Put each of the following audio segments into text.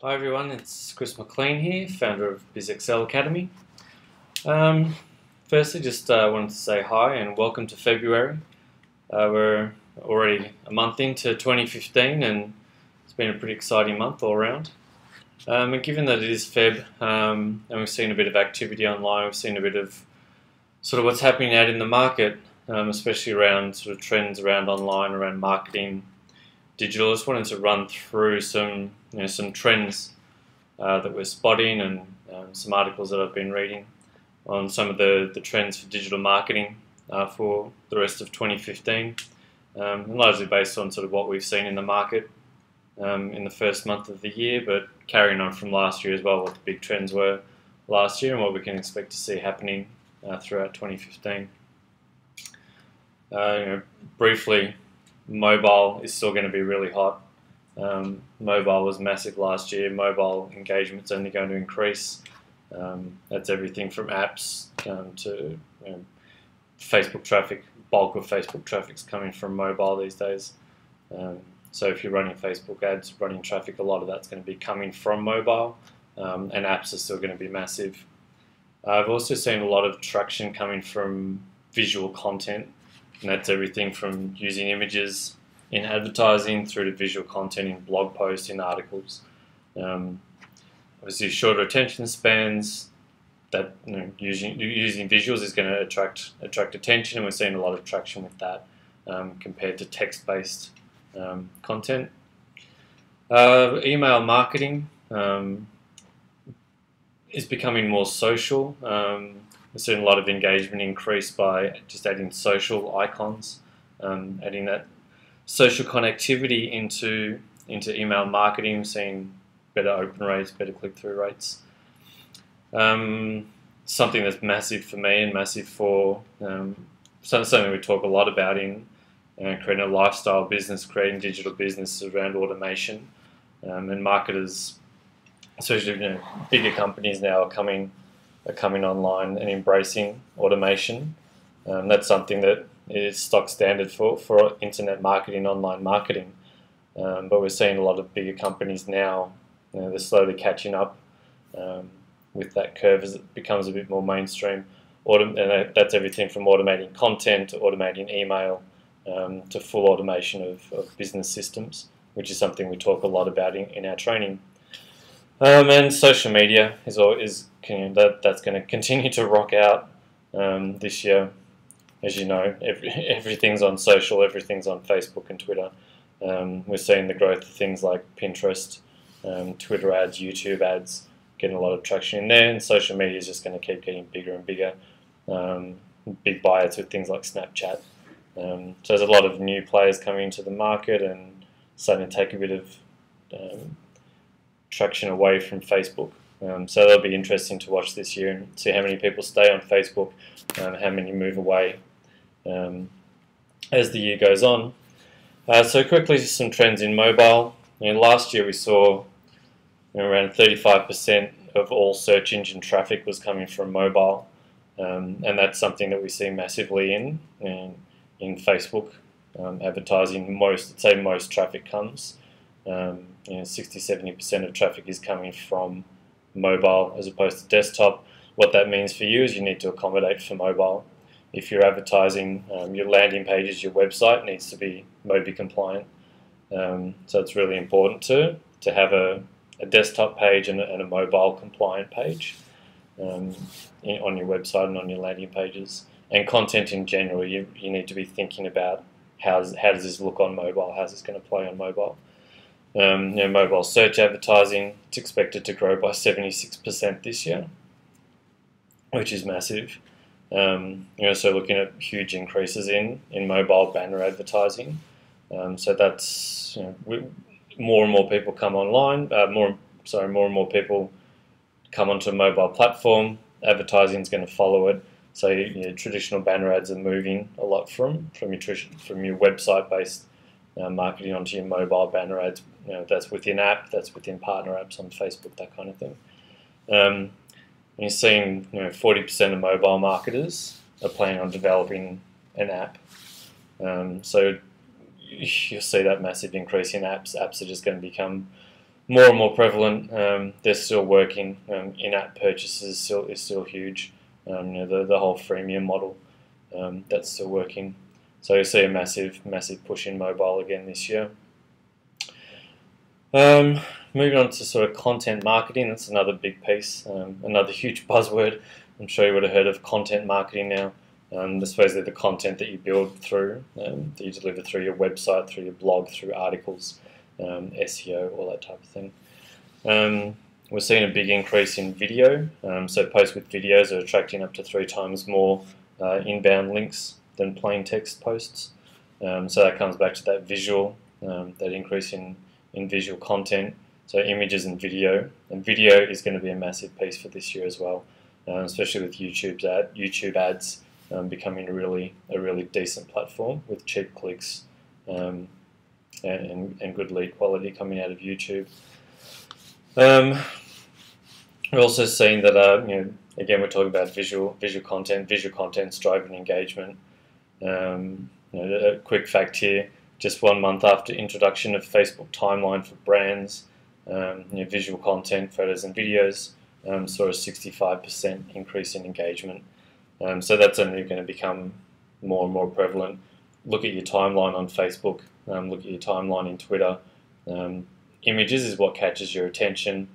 Hi everyone, it's Chris McLean here, founder of BizXL Academy. Firstly, just wanted to say hi and welcome to February. We're already a month into 2015 and it's been a pretty exciting month all around. And given that it is Feb and we've seen a bit of activity online, we've seen a bit of sort of what's happening out in the market, especially around sort of trends around online, around marketing, digital. I just wanted to run through some trends that we're spotting and some articles that I've been reading on some of the trends for digital marketing for the rest of 2015, and largely based on sort of what we've seen in the market in the first month of the year, but carrying on from last year as well, what the big trends were last year and what we can expect to see happening throughout 2015. Briefly, mobile is still going to be really hot. Mobile was massive last year. Mobile engagement's only going to increase. That's everything from apps to Facebook traffic. Bulk of Facebook traffic's coming from mobile these days. So if you're running Facebook ads, running traffic, a lot of that's going to be coming from mobile, and apps are still going to be massive. I've also seen a lot of traction coming from visual content, and that's everything from using images in advertising through to visual content in blog posts, in articles. Obviously, shorter attention spans. That using visuals is going to attract attention, and we're seeing a lot of traction with that compared to text-based content. Email marketing is becoming more social. We're seeing a lot of engagement increase by just adding social icons, adding that social connectivity into email marketing, seeing better open rates, better click-through rates. Something that's massive for me and massive for something we talk a lot about in creating a lifestyle business, creating digital businesses around automation, and marketers, especially bigger companies now are coming online and embracing automation. That's something that is stock standard for internet marketing, online marketing. But we're seeing a lot of bigger companies now, they're slowly catching up with that curve as it becomes a bit more mainstream. And that's everything from automating content to automating email to full automation of business systems, which is something we talk a lot about in our training. And social media that's going to continue to rock out this year. As you know, everything's on social, everything's on Facebook and Twitter. We're seeing the growth of things like Pinterest, Twitter ads, YouTube ads, getting a lot of traction in there, and social media is just going to keep getting bigger and bigger. Big buyouts with things like Snapchat. So there's a lot of new players coming into the market and starting to take a bit of traction away from Facebook. So that'll be interesting to watch this year and see how many people stay on Facebook, how many move away as the year goes on. So quickly, some trends in mobile. Last year we saw around 35% of all search engine traffic was coming from mobile, and that's something that we see massively in Facebook advertising. Most traffic comes. 60-70% of traffic is coming from mobile as opposed to desktop. What that means for you is you need to accommodate for mobile. If you're advertising, your landing pages, your website needs to be MOBI compliant. So it's really important to have a desktop page and a mobile compliant page on your website and on your landing pages. And content in general, you need to be thinking about how does this look on mobile, how's this going to play on mobile. Mobile search advertising, it's expected to grow by 76% this year, which is massive. So looking at huge increases in mobile banner advertising. So that's more and more people come online. More and more people come onto a mobile platform. Advertising is going to follow it. So traditional banner ads are moving a lot from your website-based marketing onto your mobile banner ads. That's within app, that's within partner apps on Facebook, that kind of thing. You're seeing 40% of mobile marketers are planning on developing an app. So you'll see that massive increase in apps. Apps are just going to become more and more prevalent. They're still working. In-app purchases is still huge. The whole freemium model, that's still working. So you see a massive push in mobile again this year. Moving on to sort of content marketing, that's another big piece, another huge buzzword. I'm sure you would have heard of content marketing now. Supposedly the content that you build through, that you deliver through your website, through your blog, through articles, SEO, all that type of thing. We're seeing a big increase in video, so posts with videos are attracting up to 3 times more inbound links than plain text posts. So that comes back to that visual, that increase in visual content, so images and video is going to be a massive piece for this year as well, especially with YouTube ads becoming a really decent platform with cheap clicks and good lead quality coming out of YouTube. We're also seeing that again, we're talking about visual content's driving engagement. A quick fact here: just 1 month after introduction of Facebook timeline for brands, visual content, photos and videos saw a 65% increase in engagement. So that's only going to become more and more prevalent. Look at your timeline on Facebook. Look at your timeline in Twitter. Images is what catches your attention.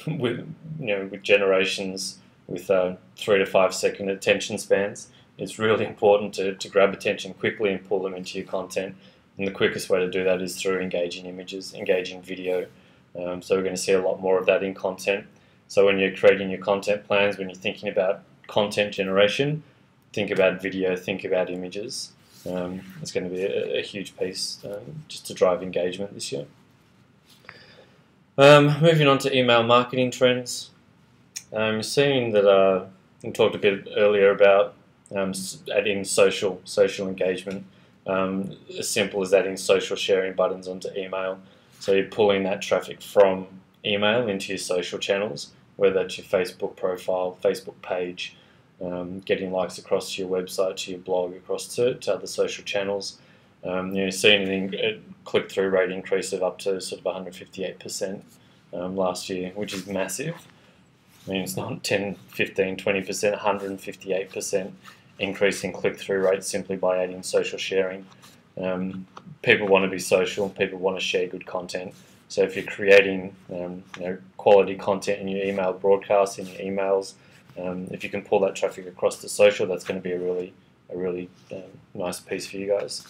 With generations with 3 to 5 second attention spans, it's really important to grab attention quickly and pull them into your content. And the quickest way to do that is through engaging images, engaging video. So we're going to see a lot more of that in content. So when you're creating your content plans, when you're thinking about content generation, think about video, think about images. It's going to be a huge piece just to drive engagement this year. Moving on to email marketing trends. Seeing that we talked a bit earlier about adding social engagement, as simple as adding social sharing buttons onto email. So you're pulling that traffic from email into your social channels, whether that's your Facebook profile, Facebook page, getting likes across to your website, to your blog, across to other social channels. Seeing a click-through rate increase of up to sort of 158% last year, which is massive. I mean, it's not 10, 15, 20%, 158% increase in click-through rates simply by adding social sharing. People want to be social, people want to share good content. So if you're creating quality content in your email broadcasts, in your emails, if you can pull that traffic across to social, that's going to be a really nice piece for you guys.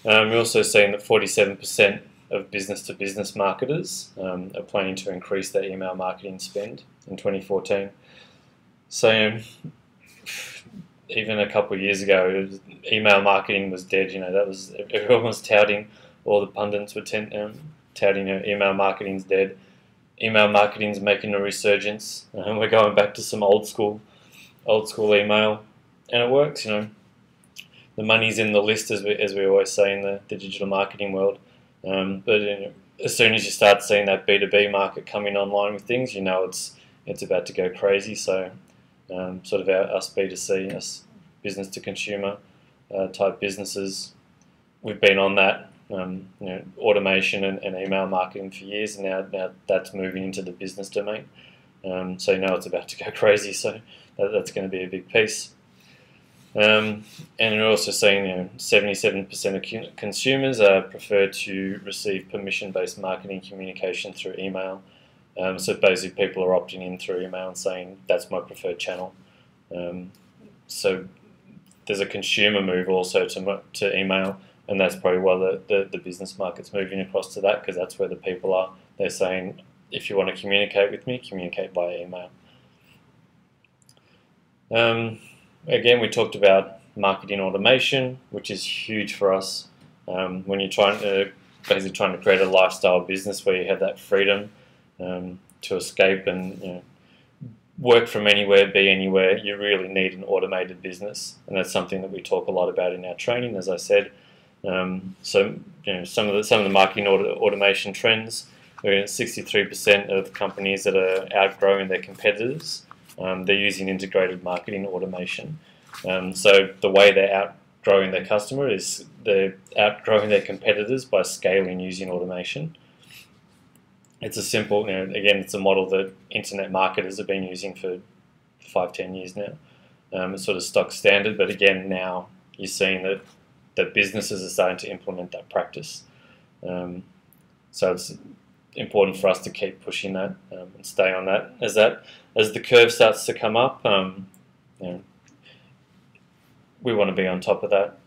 We're also seeing that 47% of business-to-business marketers are planning to increase their email marketing spend in 2014. So even a couple of years ago, email marketing was dead. That was, everyone was touting, all the pundits were touting, email marketing's dead. Email marketing's making a resurgence, and we're going back to some old school email, and it works. The money's in the list, as we always say in the digital marketing world. But as soon as you start seeing that B2B market coming online with things, it's about to go crazy. So sort of us B2C, us business to consumer type businesses, we've been on that automation and email marketing for years, and now that's moving into the business domain. So it's about to go crazy. So that's going to be a big piece. And we're also seeing 77% of consumers prefer to receive permission-based marketing communication through email. So basically people are opting in through email and saying that's my preferred channel. So there's a consumer move also to email, and that's probably why the business market's moving across to that, because that's where the people are. They're saying, if you want to communicate with me, communicate via email. Again, we talked about marketing automation, which is huge for us. When you're trying to create a lifestyle business where you have that freedom to escape and work from anywhere, be anywhere, you really need an automated business, and that's something that we talk a lot about in our training, as I said. So some of the marketing automation trends. We're at 63% of companies that are outgrowing their competitors. They're using integrated marketing automation. So the way they're outgrowing their customer is they're outgrowing their competitors by scaling using automation. It's a simple, again, it's a model that internet marketers have been using for 5-10 years now. It's sort of stock standard, but again, now you're seeing that businesses are starting to implement that practice. So it's important for us to keep pushing that and stay on that. As the curve starts to come up, we want to be on top of that.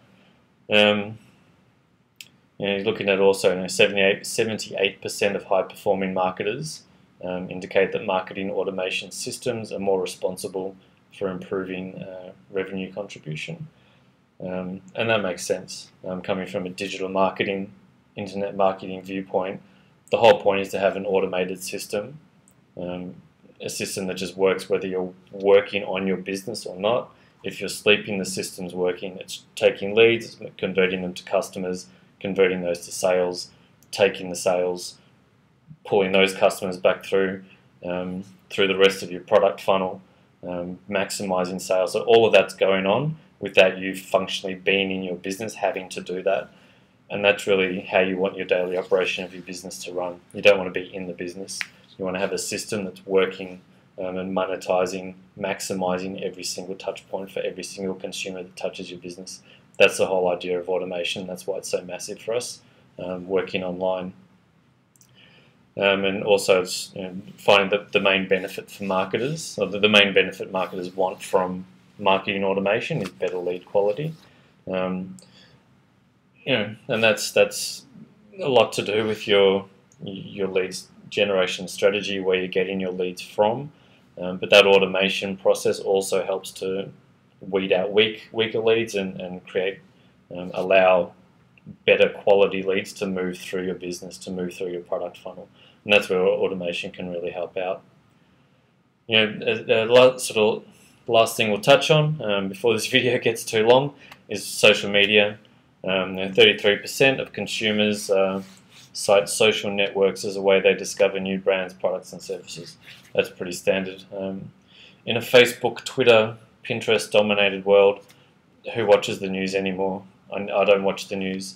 Looking at also 78% of high-performing marketers indicate that marketing automation systems are more responsible for improving revenue contribution. And that makes sense. Coming from a digital marketing, internet marketing viewpoint, the whole point is to have an automated system, a system that just works whether you're working on your business or not. If you're sleeping, the system's working. It's taking leads, converting them to customers, converting those to sales, taking the sales, pulling those customers back through the rest of your product funnel, maximizing sales. So all of that's going on without you functionally being in your business, having to do that. And that's really how you want your daily operation of your business to run. You don't want to be in the business. You want to have a system that's working and monetizing, maximizing every single touch point for every single consumer that touches your business. That's the whole idea of automation. That's why it's so massive for us, working online. And also it's, finding that the main benefit for marketers, or the main benefit marketers want from marketing automation is better lead quality. And that's a lot to do with your leads generation strategy, where you're getting your leads from. But that automation process also helps to weed out weaker leads and create, allow better quality leads to move through your business, to move through your product funnel. And that's where automation can really help out. The last thing we'll touch on before this video gets too long is social media. 33% of consumers cite social networks as a way they discover new brands, products and services. That's pretty standard. In a Facebook, Twitter, Pinterest dominated world, who watches the news anymore? I don't watch the news.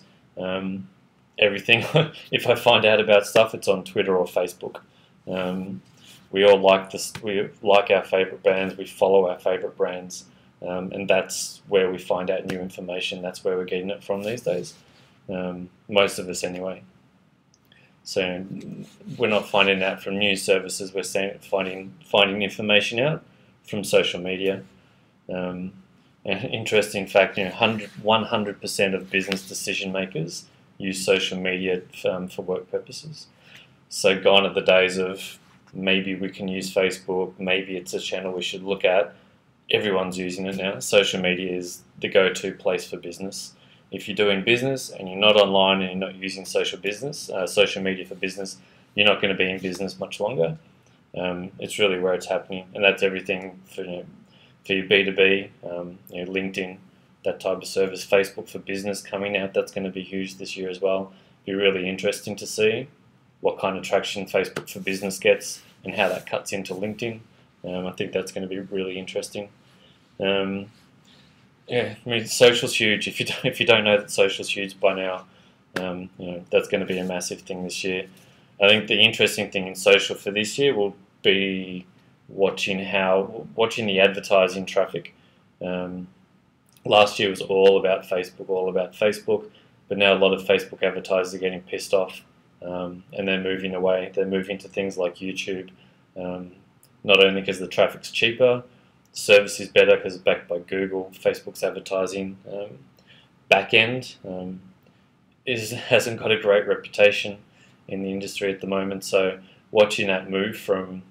Everything, if I find out about stuff, it's on Twitter or Facebook. We all like this. We like our favorite brands. We follow our favorite brands, and that's where we find out new information. That's where we're getting it from these days. Most of us, anyway. So we're not finding out from news services. We're finding information out from social media. An interesting fact: 100% of business decision makers use social media for work purposes. So gone are the days of maybe we can use Facebook, maybe it's a channel we should look at. Everyone's using it now. Social media is the go-to place for business. If you're doing business and you're not online and you're not using social media for business, you're not going to be in business much longer. It's really where it's happening, and that's everything for your B2B, LinkedIn, that type of service. Facebook for business coming out, that's going to be huge this year as well. Be really interesting to see what kind of traction Facebook for business gets and how that cuts into LinkedIn. I think that's going to be really interesting. Social's huge. If you don't know that social's huge by now, that's going to be a massive thing this year. I think the interesting thing in social for this year will be watching the advertising traffic. Last year was all about Facebook, but now a lot of Facebook advertisers are getting pissed off, and they're moving away. They're moving to things like YouTube, not only because the traffic's cheaper, the service is better because it's backed by Google. Facebook's advertising back end hasn't got a great reputation in the industry at the moment. So watching that move from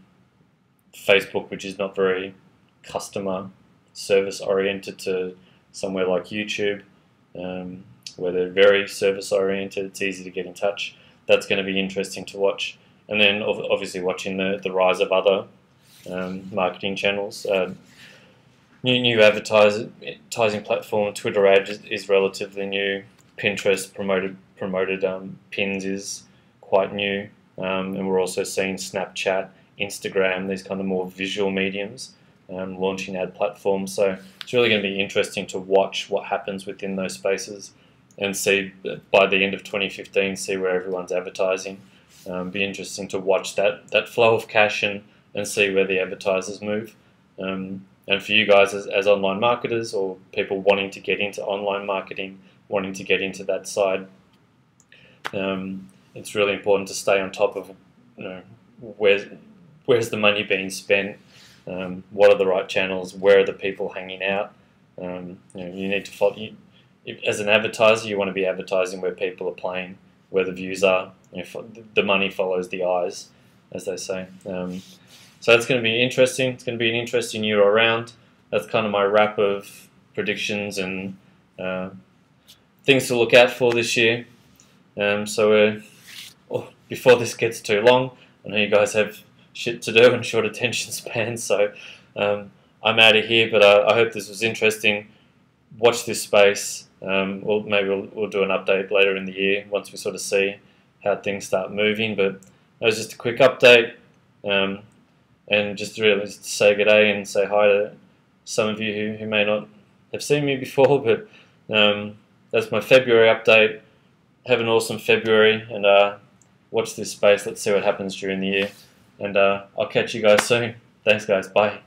Facebook, which is not very customer service oriented, to somewhere like YouTube, where they're very service oriented, it's easy to get in touch. That's going to be interesting to watch. And then obviously watching the rise of other marketing channels. New advertising platform, Twitter Ads is relatively new. Pinterest promoted pins is quite new, and we're also seeing Snapchat, Instagram, these kind of more visual mediums launching ad platforms. So it's really going to be interesting to watch what happens within those spaces and see by the end of 2015, see where everyone's advertising. Be interesting to watch that flow of cash and see where the advertisers move. And for you guys as online marketers or people wanting to get into online marketing, wanting to get into that side, it's really important to stay on top of, where's the money being spent, what are the right channels, where are the people hanging out. You need to follow. As an advertiser, you want to be advertising where people are playing, where the views are. The money follows the eyes, as they say. So it's going to be interesting. It's going to be an interesting year around. That's kind of my wrap of predictions and things to look out for this year. Before this gets too long, I know you guys have shit to do and short attention spans, so I'm out of here. But I hope this was interesting. Watch this space. Maybe we'll do an update later in the year once we sort of see how things start moving. But that was just a quick update. And just really say good day and say hi to some of you who may not have seen me before, but that's my February update. Have an awesome February, and watch this space. Let's see what happens during the year, and I'll catch you guys soon. Thanks guys, bye.